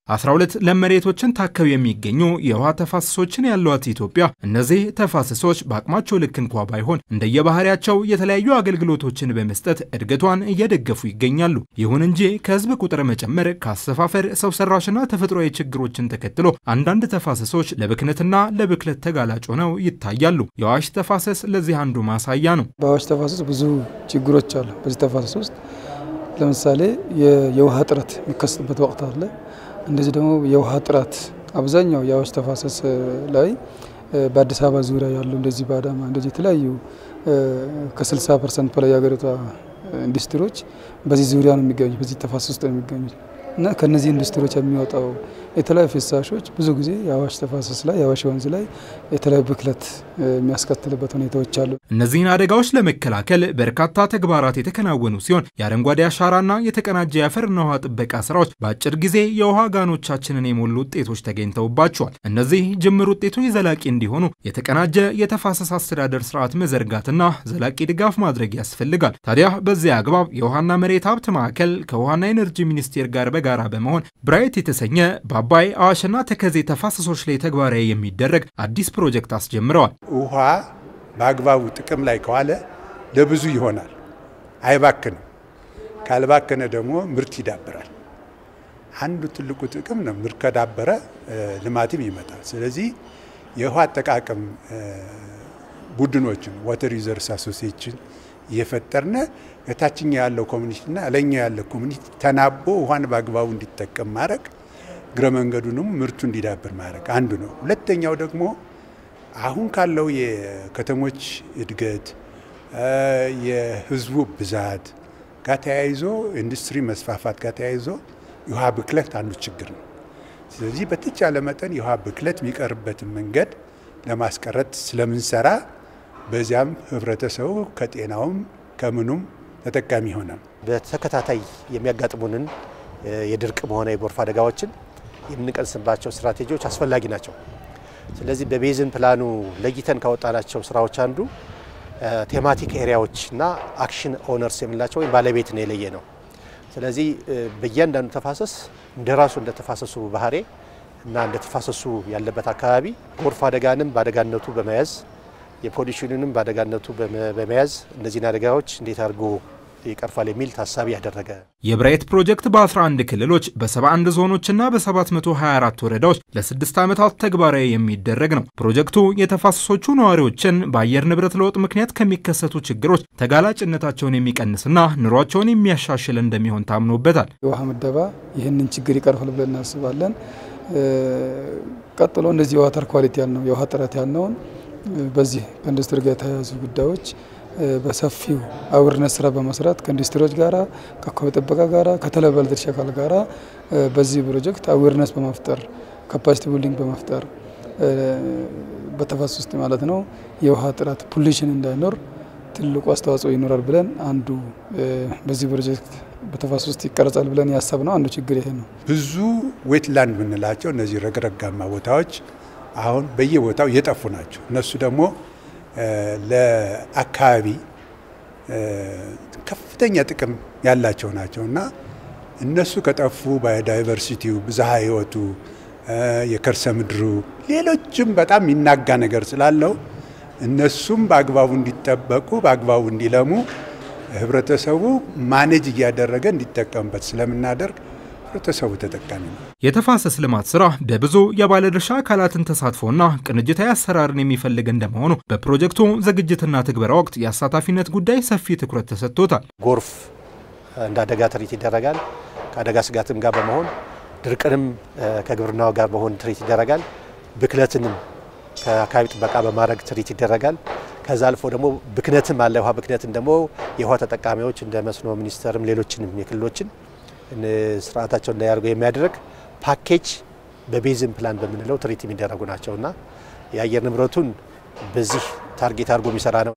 12 ለመሬቶችን ታከው የሚገኙ የውሃ ተፋሰሶችን ያሏት ኢትዮጵያ እነዚህ ተፋሰሶች በአቅማቸው ልክ እንኳን ባይሆን እንደየባህሪያቸው የተለያዩ አገልግሎቶችን በመስጠት እድገቷን እየደገፉ ይገኛሉ። ይሁን እንጂ ከህዝብ ቁጥር መጨመር ከአሰፋፈር ሰው ሰራሽና ተፈጥሯዊ ችግሮችን ተከትሎ አንዳንድ ተፋሰሶች ለብክነትና ለብክለት ተጋላጭ ሆነው ይታያሉ። የአዋሽ ተፋሰስ ለዚህ አንዱ ማሳያ ነው። በአዋሽ ተፋሰስ ብዙ ችግሮች አሉ። በዚህ ተፋሰስ ውስጥ ለምሳሌ የውሃ እጥረት የሚከሰትበት ወቅት አለ። እንደዚህ ደግሞ የውሃ ጥራት አብዛኛው የአዋሽ ተፋሰስ ላይ በአዲስ አበባ ዙሪያ ያሉ እንደዚህ ባዳማ እንደዚህ የተለያዩ ከ60% በላይ ያገረቷ ኢንዱስትሪዎች በዚህ ዙሪያ ነው የሚገኙት፣ በዚህ ተፋሰስ ውስጥ ነው የሚገኙት እና ከነዚህ ኢንዱስትሪዎች የሚወጣው የተለያዩ ፍሳሾች ብዙ ጊዜ የአዋሽ ተፋሰስ ላይ የአዋሽ ወንዝ ላይ የተለያዩ ብክለት የሚያስከትልበት ሁኔታዎች አሉ። እነዚህን አደጋዎች ለመከላከል በርካታ ተግባራት የተከናወኑ ሲሆን የአረንጓዴ አሻራና የተቀናጀ የአፈርና ውሃ ጥበቃ ስራዎች በአጭር ጊዜ የውሃ ጋኖቻችንን የሞሉ ውጤቶች ተገኝተውባቸዋል። እነዚህ ጅምር ውጤቶች ዘላቂ እንዲሆኑ የተቀናጀ የተፋሰስ አስተዳደር ስርዓት መዘርጋትና ዘላቂ ድጋፍ ማድረግ ያስፈልጋል። ታዲያ በዚህ አግባብ የውሃና መሬት ሀብት ማዕከል ከውሃና ኢነርጂ ሚኒስቴር ጋር በጋራ በመሆን ብራይት የተሰኘ በአባይ አዋሽና ተከዜ ተፋሰሶች ላይ ተግባራዊ የሚደረግ አዲስ ፕሮጀክት አስጀምረዋል። ውሃ በአግባቡ ጥቅም ላይ ከዋለ ለብዙ ይሆናል፣ አይባክንም። ካልባከነ ደግሞ ምርት ይዳብራል። አንዱ ትልቁ ጥቅም ነው። ምርት ከዳበረ ልማትም ይመጣል። ስለዚህ የውሃ አጠቃቀም ቡድኖችን ዋተር ዩዘርስ አሶሲዬሽን እየፈጠርነ ከታችኛ ያለው ኮሚኒቲና ለኛ ያለው ኮሚኒቲ ተናቦ ውሃን በአግባቡ እንዲጠቀም ማድረግ ግረ መንገዱንም ምርቱ እንዲዳብር ማድረግ አንዱ ነው። ሁለተኛው ደግሞ አሁን ካለው የከተሞች እድገት የህዝቡ ብዛት ጋር ተያይዞ ኢንዱስትሪ መስፋፋት ጋር ተያይዞ የውሃ ብክለት አንዱ ችግር ነው። ስለዚህ በተቻለ መጠን የውሃ ብክለት የሚቀርበትን መንገድ ለማስቀረት ስለምንሰራ በዚያም ህብረተሰቡ ከጤናውም ከምኑም ተጠቃሚ ይሆናል። በተከታታይ የሚያጋጥሙንን የድርቅም ሆነ የጎርፍ አደጋዎችን የምንቀንስባቸው ስትራቴጂዎች አስፈላጊ ናቸው። ስለዚህ በቤዝን ፕላኑ ለይተን ካወጣናቸው ስራዎች አንዱ ቴማቲክ ኤሪያዎችና አክሽን ኦነርስ የምንላቸው ወይ ባለቤት ነው የለየ ነው። ስለዚህ በእያንዳንዱ ተፋሰስ እንደራሱ እንደ ተፋሰሱ ባህሪ እና እንደ ተፋሰሱ ያለበት አካባቢ ጎርፍ አደጋንም ባደጋነቱ በመያዝ የፖሊሽንንም ባደጋነቱ በመያዝ እነዚህን አደጋዎች እንዴት አድርጎ ይቀርፋል የሚል ታሳቢ ያደረገ የብራይት ፕሮጀክት በ11 ክልሎች በ71 ዞኖችና በ724 ወረዳዎች ለ6 ዓመታት ተግባራዊ የሚደረግ ነው። ፕሮጀክቱ የተፋሰሶቹ ነዋሪዎችን በአየር ንብረት ለውጥ ምክንያት ከሚከሰቱ ችግሮች ተጋላጭነታቸውን የሚቀንስና ኑሯቸውን የሚያሻሽል እንደሚሆን ታምኖበታል። የውሃ ምደባ ይህንን ችግር ይቀርፋል ብለን እናስባለን። ቀጥሎ እንደዚህ የዋተር ኳሊቲ ያልነው የውሃ ጥራት ያልነውን በዚህ ከኢንዱስትሪ ጋር የተያያዙ ጉዳዮች በሰፊው አዌርነስ ስራ በመስራት ከኢንዱስትሪዎች ጋራ ከአካባቢ ጥበቃ ጋራ ከተለያዩ ባለድርሻ አካላት ጋራ በዚህ ፕሮጀክት አዌርነስ በመፍጠር ካፓሲቲ ቢልዲንግ በመፍጠር በተፋሰስ ውስጥ ማለት ነው የውሃ ጥራት ፖሊሽን እንዳይኖር ትልቁ አስተዋጽኦ ይኖራል ብለን አንዱ በዚህ ፕሮጀክት በተፋሰስ ውስጥ ይቀርጻል ብለን ያሰብነው አንዱ ችግር ይሄ ነው። ብዙ ዌትላንድ ምንላቸው እነዚህ ረግረጋማ ቦታዎች አሁን በየቦታው እየጠፉ ናቸው። እነሱ ደግሞ ለአካባቢ ከፍተኛ ጥቅም ያላቸው ናቸውና እነሱ ከጠፉ ባዮዳይቨርሲቲው ብዝሃ ህይወቱ የከርሰ ምድሩ ሌሎችም በጣም ይናጋ ነገር ስላለው እነሱም በአግባቡ እንዲጠበቁ በአግባቡ እንዲለሙ ህብረተሰቡ ማኔጅ እያደረገ እንዲጠቀምበት ስለምናደርግ ህብረተሰቡ ተጠቃሚ ነው። የተፋሰስ ልማት ስራ በብዙ የባለድርሻ አካላትን ተሳትፎና ቅንጅታዊ አሰራርን የሚፈልግ እንደመሆኑ በፕሮጀክቱ ዝግጅትና ትግበራ ወቅት የአሳታፊነት ጉዳይ ሰፊ ትኩረት ተሰጥቶታል። ጎርፍ እንደ አደጋ ትሪት ይደረጋል። ከአደጋ ስጋትም ጋር በመሆን ድርቅንም ከግብርናው ጋር በመሆን ትሪት ይደረጋል። ብክለትንም ከአካባቢ ጥበቃ በማድረግ ትሪት ይደረጋል። ከዛ አልፎ ደግሞ ብክነትም አለ። ውሃ ብክነትን ደግሞ የውሃ ተጠቃሚዎች እንደ መስኖ ሚኒስቴርም ሌሎችንም የክልሎችን ስርዓታቸው እንዳያርጉ የሚያደርግ ፓኬጅ በቤዝን ፕላን በመንለው ትሪት የሚደረጉ ናቸውና የአየር ንብረቱን በዚህ ታርጌት አድርጎ የሚሰራ ነው።